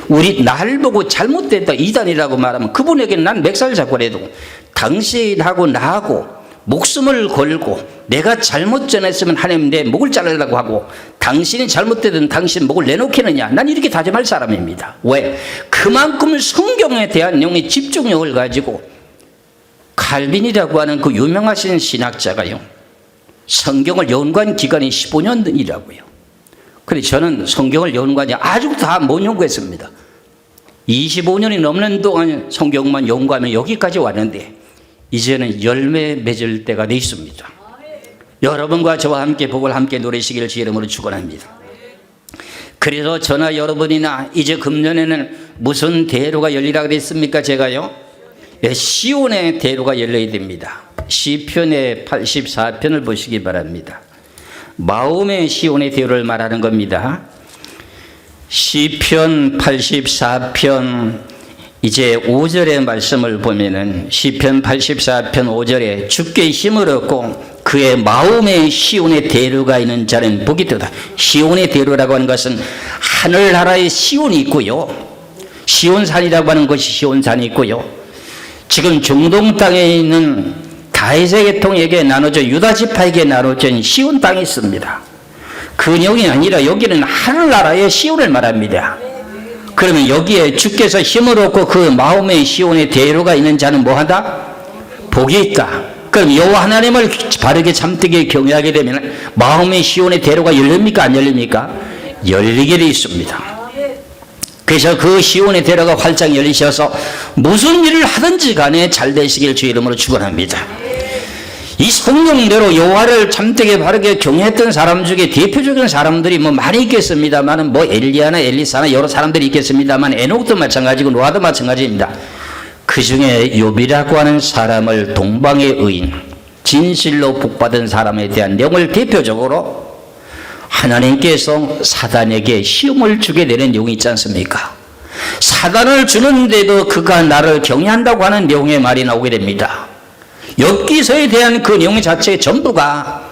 S1: 우리 날 보고 잘못됐다 2단이라고 말하면 그분에게는 난 맥살 잡고 해도 당신하고 나하고 목숨을 걸고 내가 잘못 전했으면 하나님 내 목을 자르려고 하고 당신이 잘못되든 당신 목을 내놓겠느냐? 난 이렇게 다짐할 사람입니다. 왜? 그만큼 성경에 대한 내용의 집중력을 가지고 칼빈이라고 하는 그 유명하신 신학자가요 성경을 연구한 기간이 15년이라고요. 그래서 저는 성경을 연구하지 아직도 다 못 연구했습니다. 25년이 넘는 동안 성경만 연구하면 여기까지 왔는데 이제는 열매 맺을 때가 돼 있습니다. 여러분과 저와 함께 복을 함께 누리시기를 주의 이름으로 축원합니다. 그래서 저나 여러분이나 이제 금년에는 무슨 대로가 열리라 그랬습니까? 제가요? 시온의 대로가 열려야 됩니다. 시편의 84편을 보시기 바랍니다. 마음의 시온의 대로를 말하는 겁니다. 시편 84편 이제 5절의 말씀을 보면은 시편 84편 5절에 주께 힘을 얻고 그의 마음의 시온의 대로가 있는 자는 복이 있도다. 시온의 대로라고 하는 것은 하늘나라의 시온이 있고요, 시온산이라고 하는 것이 시온산이 있고요, 지금 중동 땅에 있는 다윗의 계통에게 나눠져 유다 지파에게 나눠진 시온 땅이 있습니다. 그 내용이 아니라 여기는 하늘나라의 시온을 말합니다. 그러면 여기에 주께서 힘을 얻고 그 마음의 시온의 대로가 있는 자는 뭐하다? 복이 있다. 그럼 여호와 하나님을 바르게 참되게 경외하게 되면 마음의 시온의 대로가 열립니까? 안 열립니까? 열리게 되어 있습니다. 그래서 그 시온의 대로가 활짝 열리셔서 무슨 일을 하든지 간에 잘 되시길 주 이름으로 축원합니다. 이 성령대로 여호와를 참되게 바르게 경외했던 사람 중에 대표적인 사람들이 뭐 많이 있겠습니다만, 뭐 엘리야나 엘리사나 여러 사람들이 있겠습니다만, 에녹도 마찬가지고 노아도 마찬가지입니다. 그 중에 욥이라고 하는 사람을 동방의 의인, 진실로 복받은 사람에 대한 내용을 대표적으로 하나님께서 사단에게 시험을 주게 되는 내용이 있지 않습니까? 사단을 주는데도 그가 나를 경외한다고 하는 내용의 말이 나오게 됩니다. 엽기서에 대한 그 내용 자체 전부가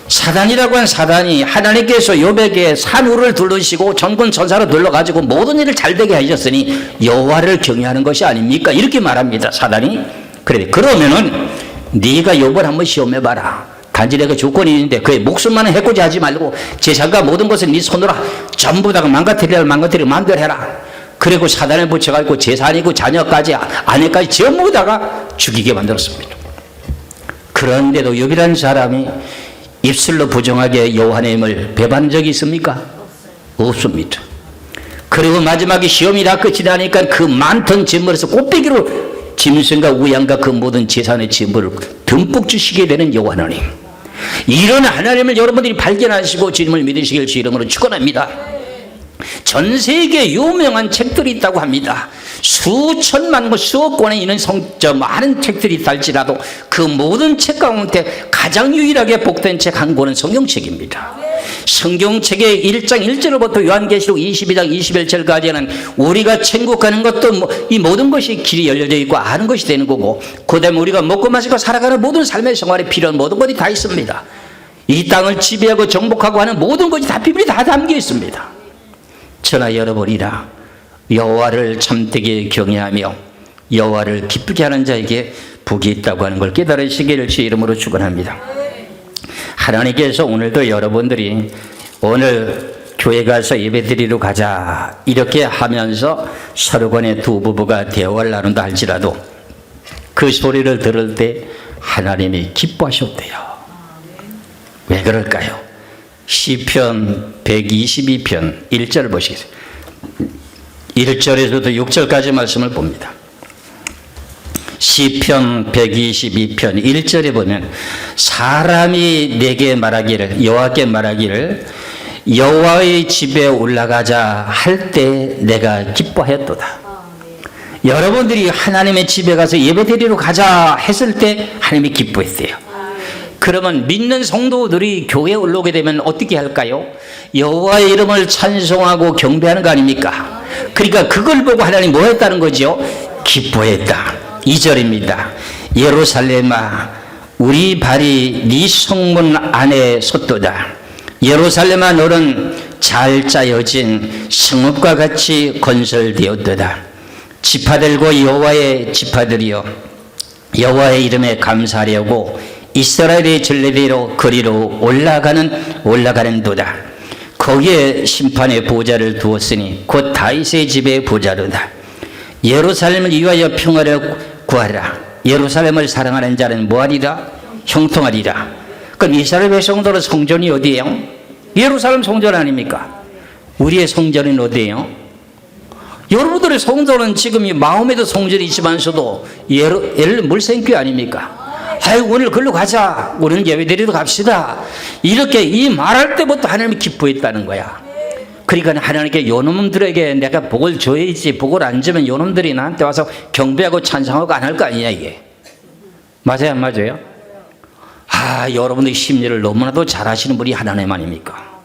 S1: 사단이라고 한 사단이 하나님께서 욥에게 산우를 둘러시고 전군 전사로 둘러가지고 모든 일을 잘되게 하셨으니 여호와를 경외하는 것이 아닙니까? 이렇게 말합니다. 사단이. 그래, 그러면은 네가 욥을 한번 시험해봐라. 단지 내가 조건이 있는데 그의 목숨만은 해코지 하지 말고 재산과 모든 것을 네 손으로 전부 다 망가뜨리라 마음대로 해라. 그리고 사단을 붙여가지고 재산이고 자녀까지 아내까지 전부 다가 죽이게 만들었습니다. 그런데도 욥이라는 사람이 입술로 부정하게 여호와 하나님을 배반한 적이 있습니까? 없습니다. 그리고 마지막에 시험이 다 끝이 나니까 그 많던 재물에서 꽃배기로 짐승과 우양과 그 모든 재산의 재물을 듬뿍 주시게 되는 여호와 하나님. 이런 하나님을 여러분들이 발견하시고 주님을 믿으시길 주 이름으로 축원합니다. 전 세계에 유명한 책들이 있다고 합니다. 수천만 권, 수억 권에 있는 많은 책들이 있달지라도 그 모든 책 가운데 가장 유일하게 복된 책 한 권은 성경책입니다. 성경책의 1장 1절부터 요한계시록 22장 21절까지는 우리가 천국 가는 것도 이 모든 것이 길이 열려져 있고 아는 것이 되는 거고, 그 다음에 우리가 먹고 마시고 살아가는 모든 삶의 생활에 필요한 모든 것이 다 있습니다. 이 땅을 지배하고 정복하고 하는 모든 것이 다 비밀이 다 담겨 있습니다. 저나 여러분이라 여호와를 참되게 경외하며 여호와를 기쁘게 하는 자에게 복이 있다고 하는 걸 깨달으시기를 주 이름으로 축원합니다. 하나님께서 오늘도 여러분들이 오늘 교회 가서 예배드리러 가자 이렇게 하면서 서로 간에 두 부부가 대화를 나눈다 할지라도 그 소리를 들을 때 하나님이 기뻐하셨대요. 왜 그럴까요? 시편 122편 1절 보시겠어요? 1절에서도 6절까지 말씀을 봅니다. 시편 122편 1절에 보면 사람이 내게 말하기를, 여호와께 말하기를 여호와의 집에 올라가자 할 때 내가 기뻐하였도다. 여러분들이 하나님의 집에 가서 예배드리러 가자 했을 때 하나님이 기뻐했대요. 그러면 믿는 성도들이 교회에 올라오게 되면 어떻게 할까요? 여호와의 이름을 찬송하고 경배하는 거 아닙니까? 그러니까 그걸 보고 하나님 뭐 했다는 거죠? 기뻐했다. 2절입니다. 예루살렘아 우리 발이 네 성문 안에 섰도다. 예루살렘아 너는 잘 짜여진 성읍과 같이 건설되었도다. 지파들과 여호와의 지파들이여 여호와의 이름에 감사하려고 이스라엘의 전례대로 거리로 올라가는 도다. 거기에 심판의 보좌를 두었으니 곧 다윗의 집의 보좌로다. 예루살렘을 위하여 평화를 구하라. 예루살렘을 사랑하는 자는 뭐하리라? 형통하리라. 그럼 이스라엘 백성들의 성전이 어디예요? 예루살렘 성전 아닙니까? 우리의 성전은 어디예요? 여러분들의 성전은 지금 이 마음에도 성전이 있지만서도 물생교 아닙니까? 아유 오늘 걸로 가자, 우리는 예배드리러 갑시다, 이렇게 이 말할 때부터 하나님이 기뻐했다는 거야. 그러니까 하나님께 요놈들에게 내가 복을 줘야지, 복을 안 주면 요놈들이 나한테 와서 경배하고 찬송하고 안 할 거 아니냐 이게. 맞아요 안 맞아요? 여러분의 심리를 너무나도 잘 아시는 분이 하나님 아닙니까?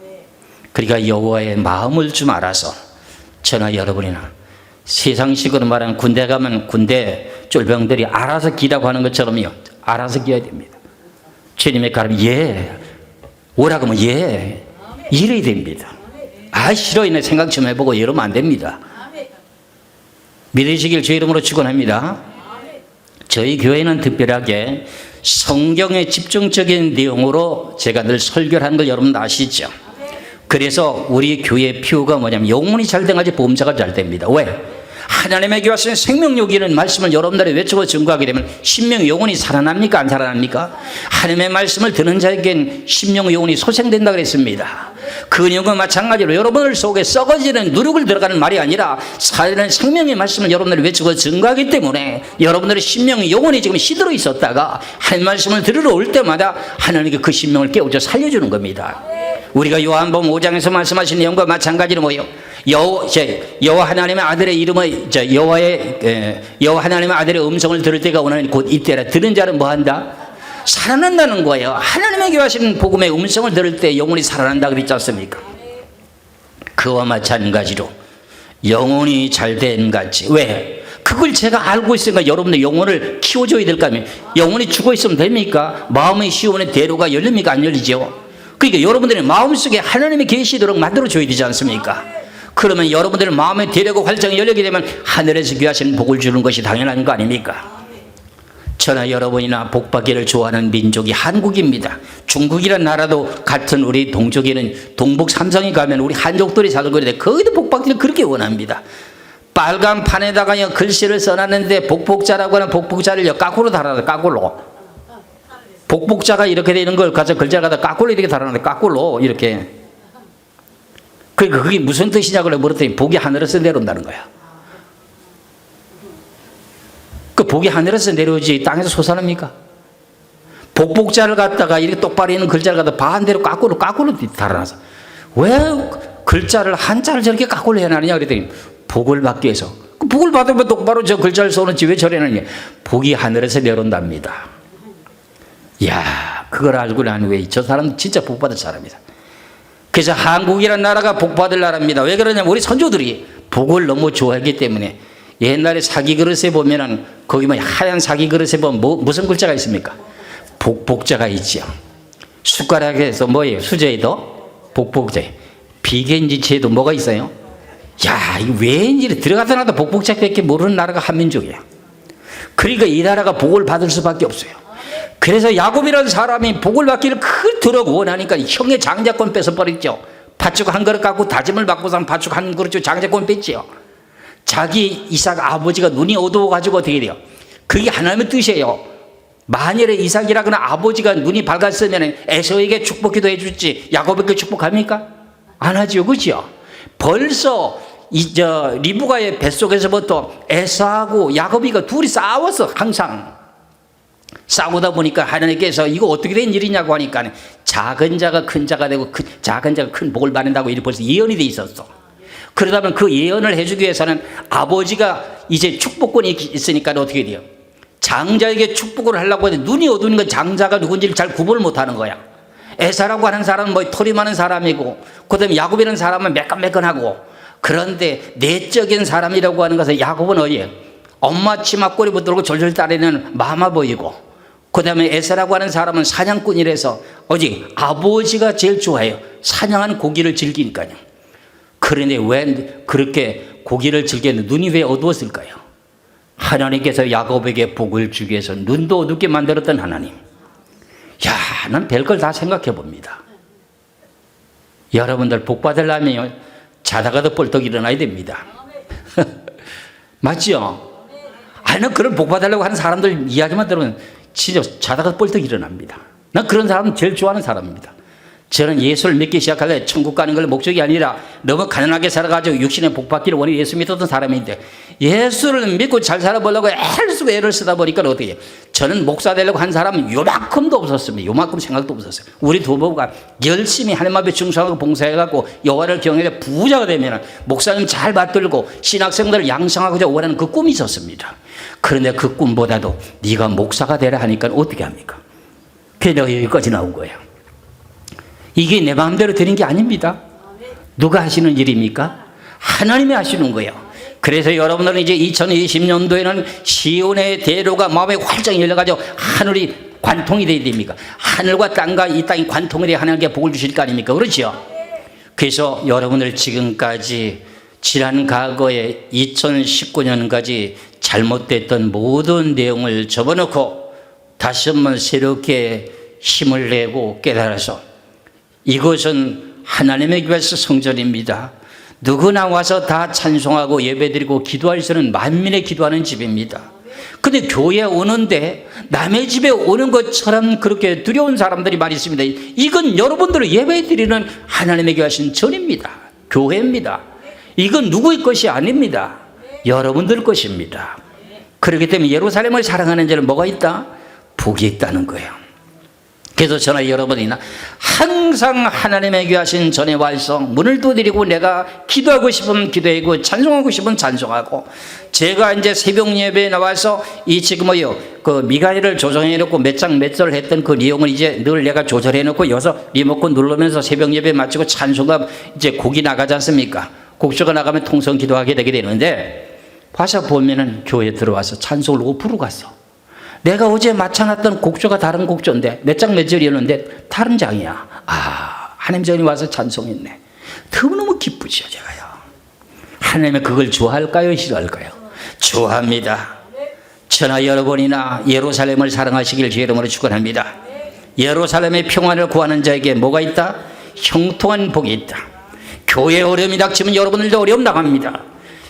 S1: 그러니까 여호와의 마음을 좀 알아서 저나 여러분이나 세상식으로 말하면 군대 가면 군대 쫄병들이 알아서 기라고 하는 것처럼요, 알아서 기어야 됩니다. 주님의 가르침 오라고 하면 이래야 됩니다. 싫어이네 생각 좀 해보고 이러면 안 됩니다. 믿으시길 주 이름으로 축원합니다. 저희 교회는 특별하게 성경의 집중적인 내용으로 제가 늘 설교를 하는 걸 여러분 아시죠? 그래서 우리 교회 피부가 뭐냐면 영혼이 잘 돼야지 보험자가 잘 됩니다. 왜? 하나님에게 왔으면 생명력 있는 말씀을 여러분들이 외치고 증거하게 되면 심령 영혼이 살아납니까 안 살아납니까? 하나님의 말씀을 듣는 자에겐 심령 영혼이 소생된다 그랬습니다. 그 내용과 마찬가지로 여러분들 속에 썩어지는 누룩을 들어가는 말이 아니라 살아있는 생명의 말씀을 여러분들이 외치고 증거하기 때문에 여러분들의 심령 영혼이 지금 시들어 있었다가 하나님 말씀을 들으러 올 때마다 하나님께 그 심령을 깨우쳐 살려주는 겁니다. 우리가 요한복음 5장에서 말씀하신 내용과 마찬가지로 여호와 하나님의 아들의 이름의 여호와 하나님의 아들의 음성을 들을 때가 오나니 곧 이때라. 들은 자는 뭐한다? 살아난다는 거예요. 하나님에게 하시는 복음의 음성을 들을 때 영혼이 살아난다 그랬지 않습니까? 그와 마찬가지로 영혼이 잘된 같이. 왜? 그걸 제가 알고 있으니까 여러분들 영혼을 키워줘야 될 거 아니에요. 영혼이 죽어 있으면 됩니까? 마음의 시온의 대로가 열립니까? 안 열리죠? 그러니까 여러분들의 마음속에 하나님이 계시도록 만들어줘야 되지 않습니까? 그러면 여러분들의 마음의 대로가 활짝 열리게 되면 하늘에서 귀하신 복을 주는 것이 당연한 거 아닙니까? 저나 여러분이나 복받기를 좋아하는 민족이 한국입니다. 중국이라는 나라도 같은 우리 동족에는 동북 삼성에 가면 우리 한족들이 살고 있는데 거기도 복받기를 그렇게 원합니다. 빨간 판에다가 글씨를 써놨는데 복복자라고 하는 복복자를 까꾸로 달아놔요. 까꾸로. 복복자가 이렇게 되는 걸 가서 글자를 갖다 까꾸로 이렇게 달아놨는데 까꾸로 이렇게. 그러니까 그게 무슨 뜻이냐고 물었더니 복이 하늘에서 내려온다는 거야. 그 복이 하늘에서 내려오지 땅에서 솟아납니까? 복복자를 갖다가 이렇게 똑바로 있는 글자를 갖다 반대로 까꾸로 달아놔서 왜 글자를 한자를 저렇게 까꾸로 해놨느냐 그랬더니 복을 받기 위해서. 그 복을 받으면 똑바로 저 글자를 써놓지 왜 저래 놨냐. 복이 하늘에서 내려온답니다. 이야, 그걸 알고 난 후에 저 사람은 진짜 복받을 사람이다. 그래서 한국이라는 나라가 복받을 나라입니다. 왜 그러냐면 우리 선조들이 복을 너무 좋아했기 때문에. 옛날에 사기 그릇에 보면은 거기 하얀 사기 그릇에 보면 무슨 글자가 있습니까? 복복자가 있죠. 숟가락에서 뭐예요? 수제에도 복복자. 비겐지체에도 뭐가 있어요? 야, 이거 왠지 들어가다 나도 복복자밖에 모르는 나라가 한민족이야. 그러니까 이 나라가 복을 받을 수밖에 없어요. 그래서 야곱이라는 사람이 복을 받기를 그토록 원하니까 형의 장자권 뺏어버렸죠. 팥죽 한 그릇 갖고 다짐을 받고서 팥죽 한 그릇 장자권 뺐죠. 자기 이삭 아버지가 눈이 어두워가지고 어떻게 돼요? 그게 하나님의 뜻이에요. 만일에 이삭이라거나 아버지가 눈이 밝았으면 에서에게 축복기도 해줄지 야곱에게 축복합니까? 안 하지요. 그렇죠? 벌써 리브가의 뱃속에서부터 에서하고 야곱이가 둘이 싸웠어. 항상 싸우다 보니까 하나님께서 이거 어떻게 된 일이냐고 하니까 작은 자가 큰 자가 되고 작은 자가 큰 복을 받는다고 이렇게 벌써 예언이 돼 있었어. 그러다 보면 그 예언을 해주기 위해서는 아버지가 이제 축복권이 있으니까 어떻게 돼요? 장자에게 축복을 하려고 하는데 눈이 어두운 건 장자가 누군지를 잘 구분을 못하는 거야. 에사라고 하는 사람은 털이 많은 사람이고 그 다음에 야곱이라는 사람은 매끈매끈하고 그런데 내적인 사람이라고 하는 것은 야곱은 어디에 엄마 치마 꼬리 붙들고 졸졸 따르는 마마 보이고 그 다음에 에사라고 하는 사람은 사냥꾼이라서 아버지가 제일 좋아해요. 사냥한 고기를 즐기니까요. 그런데 왜 그렇게 고기를 즐겼는데 눈이 왜 어두웠을까요? 하나님께서 야곱에게 복을 주기 위해서 눈도 어둡게 만들었던 하나님. 야, 난 별걸 다 생각해 봅니다. 여러분들 복 받으려면 자다가도 벌떡 일어나야 됩니다. 맞죠? 난 그런 복 받으려고 하는 사람들 이야기만 들으면 진짜 자다가 벌떡 일어납니다. 난 그런 사람은 제일 좋아하는 사람입니다. 저는 예수를 믿기 시작할래 천국 가는 걸 목적이 아니라 너무 가난하게 살아가지고 육신의 복 받기를 원해 예수 믿었던 사람인데 예수를 믿고 잘 살아보려고 애를 쓰고 애를 쓰다 보니까 어떻게 해요? 저는 목사 되려고 한 사람은 요만큼도 없었습니다. 요만큼 생각도 없었어요. 우리 두 부부가 열심히 하나님 앞에 충성하고 봉사해갖고 여호와를 경외해 부자가 되면 목사님 잘 받들고 신학생들을 양성하고자 원하는 그 꿈이 있었습니다. 그런데 그 꿈보다도 네가 목사가 되라 하니까 어떻게 합니까? 그래서 내가 여기까지 나온 거예요. 이게 내 마음대로 되는 게 아닙니다. 누가 하시는 일입니까? 하나님이 하시는 거예요. 그래서 여러분들은 이제 2020년도에는 시온의 대로가 마음에 활짝 열려가지고 하늘이 관통이 되어야 됩니까? 하늘과 땅과 이 땅이 관통이 되어 하나님께 복을 주실 거 아닙니까? 그렇죠? 그래서 여러분들 지금까지 지난 과거에 2019년까지 잘못됐던 모든 내용을 접어놓고 다시 한번 새롭게 힘을 내고 깨달아서 이것은 하나님의 교회에서 성전입니다. 누구나 와서 다 찬송하고 예배드리고 기도할 수는 만민의 기도하는 집입니다. 근데 교회에 오는데 남의 집에 오는 것처럼 그렇게 두려운 사람들이 많이 있습니다. 이건 여러분들을 예배드리는 하나님의 교회 하신 전입니다. 교회입니다. 이건 누구의 것이 아닙니다. 여러분들 것입니다. 그렇기 때문에 예루살렘을 사랑하는 자는 뭐가 있다? 복이 있다는 거예요. 그래서 저나 여러분이나 항상 하나님의 귀하신 전의 활성 문을 두드리고 내가 기도하고 싶으면 기도하고 찬송하고 싶으면 찬송하고 제가 이제 새벽 예배에 나와서 이 지금 그 미가엘을 조정해 놓고 몇 장 몇 절 했던 그 내용을 이제 늘 내가 조절해 놓고 여기서 리모컨 누르면서 새벽 예배 마치고 찬송가 이제 곡이 나가지 않습니까? 곡조가 나가면 통성 기도하게 되게 되는데 와서 보면은 교회에 들어와서 찬송을 5% 갔어. 내가 어제 맞춰놨던 곡조가 다른 곡조인데 몇 장 몇 절이었는데 다른 장이야. 아, 하나님 전이 와서 찬송했네. 너무너무 기쁘죠, 제가요. 하나님은 그걸 좋아할까요, 싫어할까요? 좋아합니다. 저나 여러분이나 예루살렘을 사랑하시길 주의 이름으로 축원합니다. 예루살렘의 평안을 구하는 자에게 뭐가 있다? 형통한 복이 있다. 교회에 어려움이 닥치면 여러분들도 어려움 나갑니다.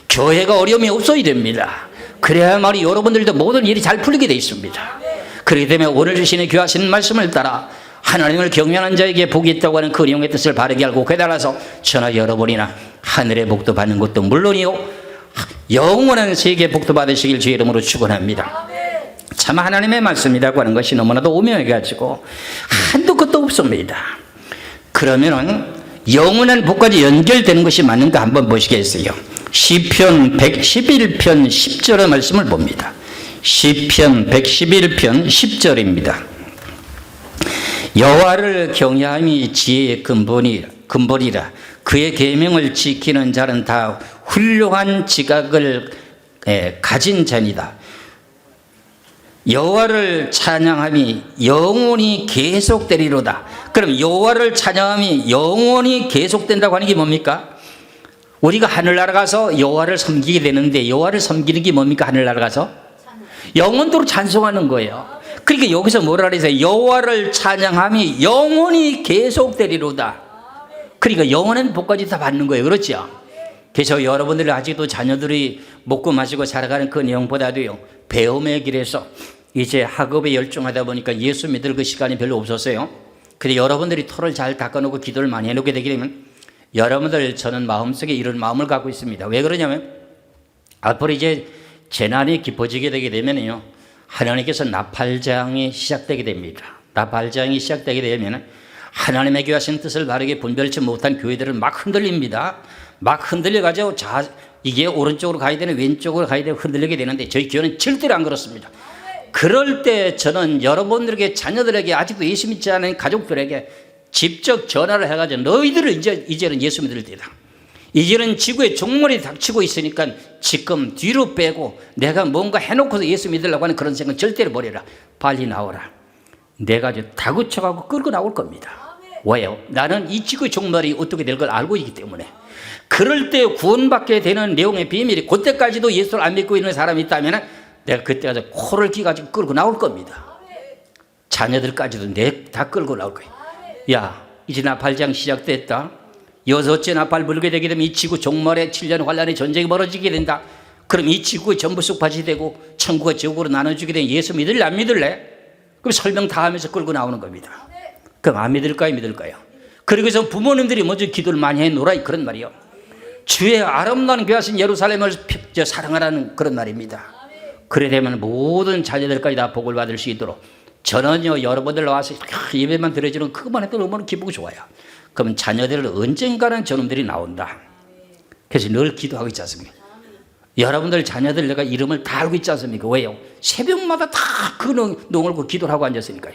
S1: 교회가 어려움이 없어야 됩니다. 그래야만이 여러분들도 모든 일이 잘 풀리게 되어 있습니다. 그렇기 때문에 오늘 주시는 귀하신 말씀을 따라 하나님을 경외하는 자에게 복이 있다고 하는 그 내용의 뜻을 바르게 알고 깨달아서 저나 여러분이나 하늘의 복도 받는 것도 물론이요 영원한 세계의 복도 받으시길 주의 이름으로 축원합니다. 참 하나님의 말씀이라고 하는 것이 너무나도 오묘해가지고 한도 끝도 없습니다. 그러면은 영원한 복까지 연결되는 것이 맞는가 한번 보시겠어요? 시편 111편 10절의 말씀을 봅니다. 시편 111편 10절입니다. 여호와를 경외함이 지혜의 근본이라 그의 계명을 지키는 자는 다 훌륭한 지각을 가진 자니다. 여호와를 찬양함이 영원히 계속되리로다. 그럼 여호와를 찬양함이 영원히 계속된다고 하는 게 뭡니까? 우리가 하늘나라 가서 여호와를 섬기게 되는데 여호와를 섬기는 게 뭡니까? 하늘나라 가서 영원토록 찬송하는 거예요. 그러니까 여기서 뭐라 그래서 여호와를 찬양함이 영원히 계속되리로다. 그러니까 영원한 복까지 다 받는 거예요. 그렇죠? 그래서 여러분들이 아직도 자녀들이 먹고 마시고 살아가는 그 내용보다도요 배움의 길에서 이제 학업에 열중하다 보니까 예수 믿을 그 시간이 별로 없었어요. 근데 여러분들이 토를 잘 닦아놓고 기도를 많이 해놓게 되게 되면 여러분들 저는 마음속에 이런 마음을 갖고 있습니다. 왜 그러냐면 앞으로 이제 재난이 깊어지게 되게 되면요 하나님께서 나팔장이 시작되게 됩니다. 나팔장이 시작되게 되면 하나님의 교하신 뜻을 바르게 분별치 못한 교회들은 막 흔들립니다. 막 흔들려가지고 이게 오른쪽으로 가야 되는 왼쪽으로 가야 되는 흔들리게 되는데 저희 교회는 절대로 안 그렇습니다. 그럴 때 저는 여러분들에게 자녀들에게 아직도 예수 믿지 않은 가족들에게 직접 전화를 해가지고 너희들을 이제는 예수 믿을 때다. 이제는 지구에 종말이 닥치고 있으니까 지금 뒤로 빼고 내가 뭔가 해놓고서 예수 믿으려고 하는 그런 생각 절대로 버려라. 빨리 나오라. 내가 다그쳐가고 끌고 나올 겁니다. 왜요? 나는 이 지구의 종말이 어떻게 될 걸 알고 있기 때문에. 그럴 때 구원받게 되는 내용의 비밀이 그때까지도 예수를 안 믿고 있는 사람이 있다면 내가 그때 가서 코를 끼가지고 끌고 나올 겁니다. 자녀들까지도 다 끌고 나올 거예요. 야, 이제 나팔장 시작됐다. 여섯째 나팔 불게 되게 되면 이 지구 종말에 7년 환란의 전쟁이 벌어지게 된다. 그럼 이 지구가 전부 쑥밭이 되고 천국과 지옥으로 나눠주게 되면 예수 믿을래 안 믿을래? 그럼 설명 다 하면서 끌고 나오는 겁니다. 그럼 안 믿을까요 믿을까요? 그리고서 부모님들이 먼저 기도를 많이 해놓으라 그런 말이요. 주의 아름다운 귀하신 예루살렘을 사랑하라는 그런 말입니다. 그래 되면 모든 자녀들까지 다 복을 받을 수 있도록 저는요 여러분들 나와서 예배만 드려주는 그것만 해도 너무 기쁘고 좋아요. 그럼 자녀들을 언젠가는 저놈들이 나온다. 그래서 늘 기도하고 있지 않습니까? 여러분들 자녀들 내가 이름을 다 알고 있지 않습니까? 왜요? 새벽마다 다 그 농을 기도를 하고 앉았으니까요.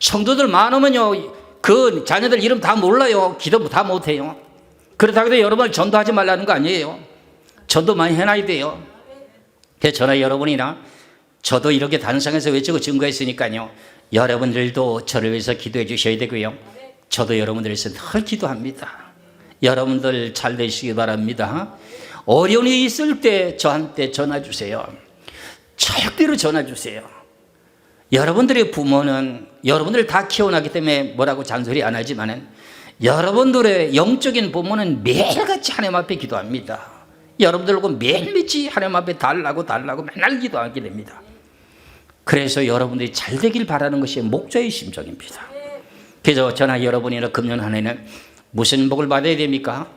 S1: 성도들 많으면요 그 자녀들 이름 다 몰라요. 기도 다 못해요. 그렇다고 해도 여러분을 전도하지 말라는 거 아니에요. 전도 많이 해놔야 돼요. 그래서 저나 여러분이나 저도 이렇게 단상에서 외치고 증거했으니까요. 여러분들도 저를 위해서 기도해 주셔야 되고요. 저도 여러분들 위해서 늘 기도합니다. 여러분들 잘 되시기 바랍니다. 어려움이 있을 때 저한테 전화 주세요. 절대로 전화 주세요. 여러분들의 부모는 여러분들을 다 키워놨기 때문에 뭐라고 잔소리 안 하지만은 여러분들의 영적인 부모는 매일같이 하나님 앞에 기도합니다. 여러분들하고 매일같이 하나님 앞에 달라고 맨날 기도하게 됩니다. 그래서 여러분들이 잘 되길 바라는 것이 목자의 심정입니다. 그래서 저나 여러분이나 금년 한 해는 무슨 복을 받아야 됩니까?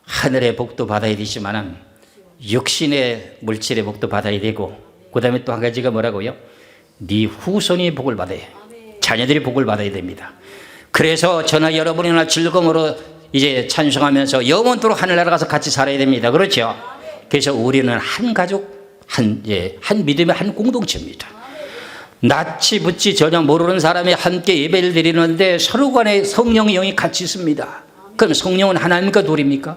S1: 하늘의 복도 받아야 되지만 육신의 물질의 복도 받아야 되고 그 다음에 또 한 가지가 뭐라고요? 네 후손이 복을 받아야 자녀들이 복을 받아야 됩니다. 그래서 저나 여러분이나 즐거움으로 이제 찬송하면서 영원토록 하늘나라 가서 같이 살아야 됩니다. 그렇죠? 그래서 우리는 한 가족, 한 믿음의 한 공동체입니다. 낯이 붙지 전혀 모르는 사람이 함께 예배를 드리는데 서로 간에 성령의 영이 같이 있습니다. 그럼 성령은 하나입니까? 둘입니까?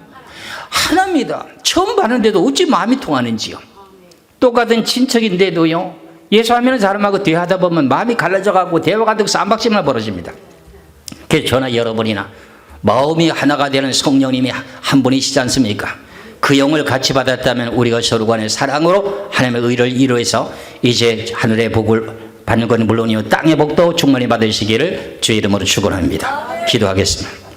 S1: 하나입니다. 처음 봤는데도 어찌 마음이 통하는지요. 똑같은 친척인데도요. 예수하면 사람하고 대화하다 보면 마음이 갈라져가고 대화가 되고 쌈박질만 벌어집니다. 그래서 저나 여러분이나 마음이 하나가 되는 성령님이 한 분이시지 않습니까? 그 영을 같이 받았다면 우리가 서로 간의 사랑으로 하나님의 의를 이루어서 이제 하늘의 복을 받는 건 물론이요 땅의 복도 충만히 받으시기를 주의 이름으로 축원합니다. 기도하겠습니다.